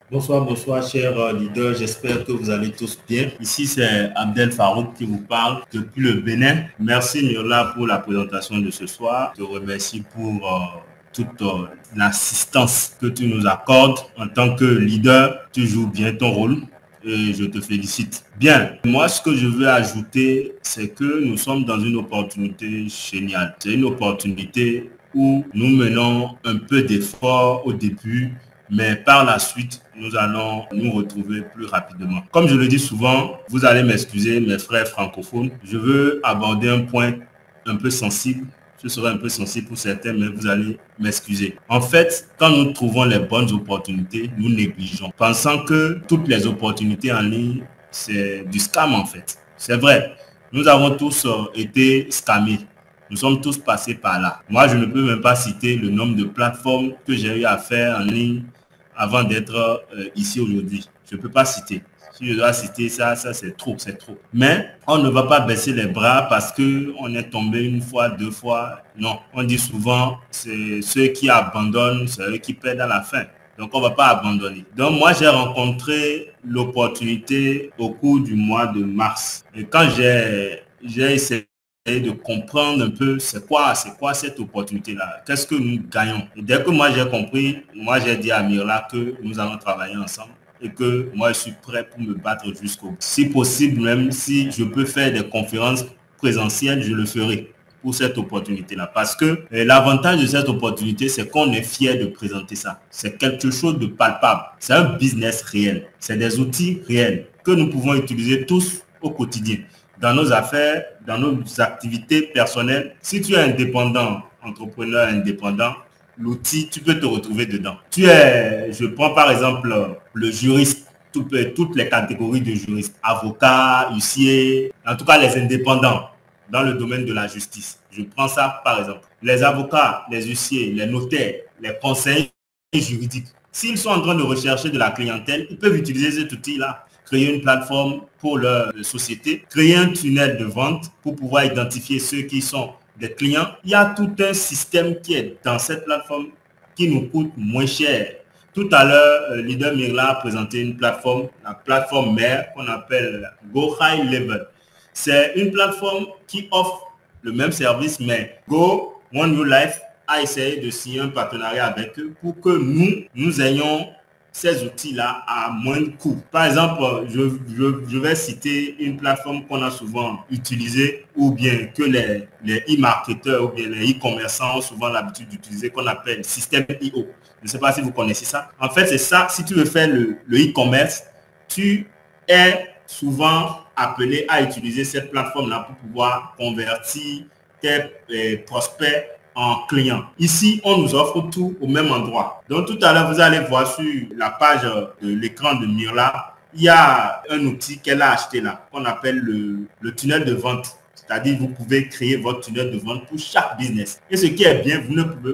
Bonsoir, bonsoir, chers leaders. J'espère que vous allez tous bien. Ici, c'est Abdel Farouk qui vous parle depuis le Bénin. Merci, Myrla, pour la présentation de ce soir. Je te remercie pour toute l'assistance que tu nous accordes. En tant que leader, tu joues bien ton rôle et je te félicite. Bien, moi, ce que je veux ajouter, c'est que nous sommes dans une opportunité géniale. C'est une opportunité où nous menons un peu d'effort au début, mais par la suite, nous allons nous retrouver plus rapidement. Comme je le dis souvent, vous allez m'excuser, mes frères francophones, je veux aborder un point un peu sensible. Ce sera un peu sensible pour certains, mais vous allez m'excuser. En fait, quand nous trouvons les bonnes opportunités, nous négligeons, pensant que toutes les opportunités en ligne, c'est du scam en fait. C'est vrai, nous avons tous été scammés. Nous sommes tous passés par là. Moi, je ne peux même pas citer le nombre de plateformes que j'ai eu à faire en ligne avant d'être ici aujourd'hui. Je ne peux pas citer. Si je dois citer ça, c'est trop, c'est trop. Mais on ne va pas baisser les bras parce qu'on est tombé une fois, deux fois. Non, on dit souvent, c'est ceux qui abandonnent, c'est eux qui perdent à la fin. Donc, on ne va pas abandonner. Donc, moi, j'ai rencontré l'opportunité au cours du mois de mars. Et quand j'ai essayé de comprendre un peu c'est quoi cette opportunité-là, qu'est-ce que nous gagnons. Et dès que moi j'ai compris, moi j'ai dit à Mirla que nous allons travailler ensemble et que moi je suis prêt pour me battre jusqu'au bout. Si possible, même si je peux faire des conférences présentielles, je le ferai pour cette opportunité-là. Parce que l'avantage de cette opportunité, c'est qu'on est fier de présenter ça. C'est quelque chose de palpable. C'est un business réel. C'est des outils réels que nous pouvons utiliser tous au quotidien dans nos affaires, dans nos activités personnelles. Si tu es indépendant, entrepreneur indépendant, l'outil, tu peux te retrouver dedans. Je prends par exemple le juriste, toutes les catégories de juristes, avocats, huissiers, en tout cas les indépendants dans le domaine de la justice. Je prends ça par exemple. Les avocats, les huissiers, les notaires, les conseillers juridiques, s'ils sont en train de rechercher de la clientèle, ils peuvent utiliser cet outil-là, créer une plateforme pour leur société, créer un tunnel de vente pour pouvoir identifier ceux qui sont des clients. Il y a tout un système qui est dans cette plateforme qui nous coûte moins cher. Tout à l'heure, Leader Mirla a présenté une plateforme, la plateforme mère qu'on appelle Go High Level. C'est une plateforme qui offre le même service, mais Go One New Life a essayé de signer un partenariat avec eux pour que nous ayons ces outils-là à moindre coût. Par exemple, je vais citer une plateforme qu'on a souvent utilisée ou bien que les e-marketeurs ou bien les e-commerçants ont souvent l'habitude d'utiliser, qu'on appelle Système.io. Je ne sais pas si vous connaissez ça. En fait, c'est ça. Si tu veux faire le e-commerce, tu es souvent appelé à utiliser cette plateforme-là pour pouvoir convertir tes prospects en clients. Ici, on nous offre tout au même endroit. Donc, tout à l'heure, vous allez voir sur la page de l'écran de Mirla, il y a un outil qu'elle a acheté là, qu'on appelle le tunnel de vente. C'est-à-dire, vous pouvez créer votre tunnel de vente pour chaque business. Et ce qui est bien,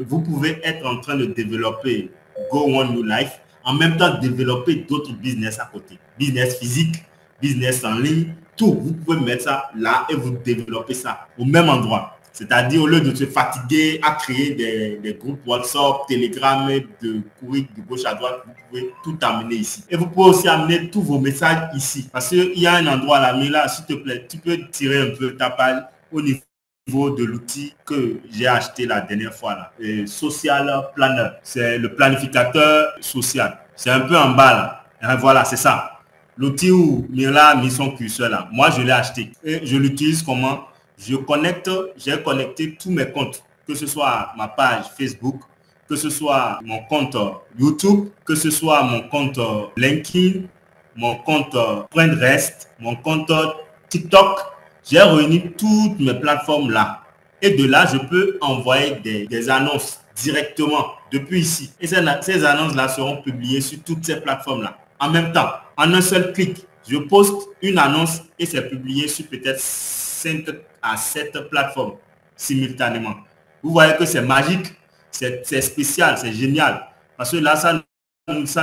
vous pouvez être en train de développer Go One New Life, en même temps développer d'autres business à côté. Business physique, business en ligne, tout. Vous pouvez mettre ça là et vous développez ça au même endroit. C'est-à-dire, au lieu de se fatiguer à créer des groupes WhatsApp, Telegram, de courir de gauche à droite, vous pouvez tout amener ici. Et vous pouvez aussi amener tous vos messages ici. Parce qu'il y a un endroit là, mais là, s'il te plaît, tu peux tirer un peu ta page au niveau de l'outil que j'ai acheté la dernière fois là. Social Planner. C'est le planificateur social. C'est un peu en bas là. Et voilà, c'est ça. L'outil où Mira a mis son curseur là. Moi, je l'ai acheté. Et je l'utilise comment? J'ai connecté tous mes comptes, que ce soit ma page Facebook, que ce soit mon compte YouTube, que ce soit mon compte LinkedIn, mon compte Pinterest, mon compte TikTok. J'ai réuni toutes mes plateformes là. Et de là, je peux envoyer des annonces directement depuis ici. Et ces annonces-là seront publiées sur toutes ces plateformes-là. En même temps, en un seul clic, je poste une annonce et c'est publié sur peut-être 5 à 7 plateformes simultanément. Vous voyez que c'est magique, c'est spécial, c'est génial. Parce que là, ça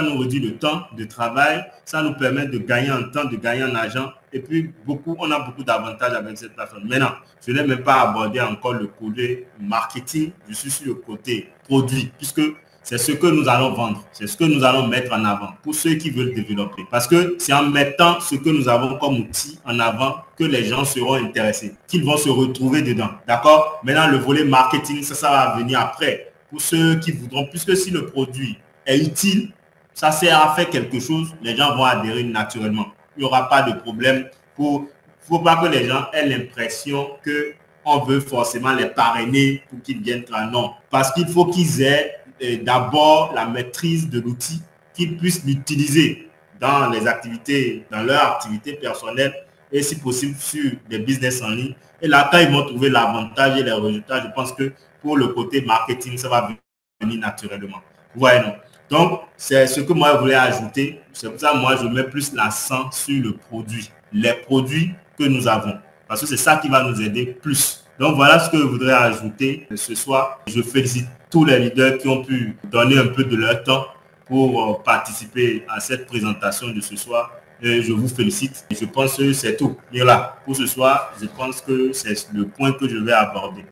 nous réduit le temps de travail, ça nous permet de gagner en temps, de gagner en argent. Et puis, on a beaucoup d'avantages avec cette plateforme. Maintenant, je n'ai même pas abordé encore le côté marketing, je suis sur le côté produit, puisque c'est ce que nous allons vendre, c'est ce que nous allons mettre en avant pour ceux qui veulent développer. Parce que c'est en mettant ce que nous avons comme outil en avant que les gens seront intéressés, qu'ils vont se retrouver dedans. D'accord? Maintenant, le volet marketing, ça va venir après. Pour ceux qui voudront, puisque si le produit est utile, ça sert à faire quelque chose, les gens vont adhérer naturellement. Il n'y aura pas de problème. Il ne faut pas que les gens aient l'impression qu'on veut forcément les parrainer pour qu'ils viennent travailler. Non, parce qu'il faut qu'ils aient d'abord la maîtrise de l'outil, qu'ils puissent l'utiliser dans les activités, dans leur activité personnelle et si possible sur des business en ligne. Et là, quand ils vont trouver l'avantage et les résultats, je pense que pour le côté marketing, ça va venir naturellement. Vous voyez, non? Donc, c'est ce que moi, je voulais ajouter. C'est pour ça que moi, je mets plus l'accent sur le produit, les produits que nous avons. Parce que c'est ça qui va nous aider plus. Donc, voilà ce que je voudrais ajouter ce soir. Je félicite tous les leaders qui ont pu donner un peu de leur temps pour participer à cette présentation de ce soir. Et je vous félicite. Je pense que c'est tout. Et là, pour ce soir, je pense que c'est le point que je vais aborder.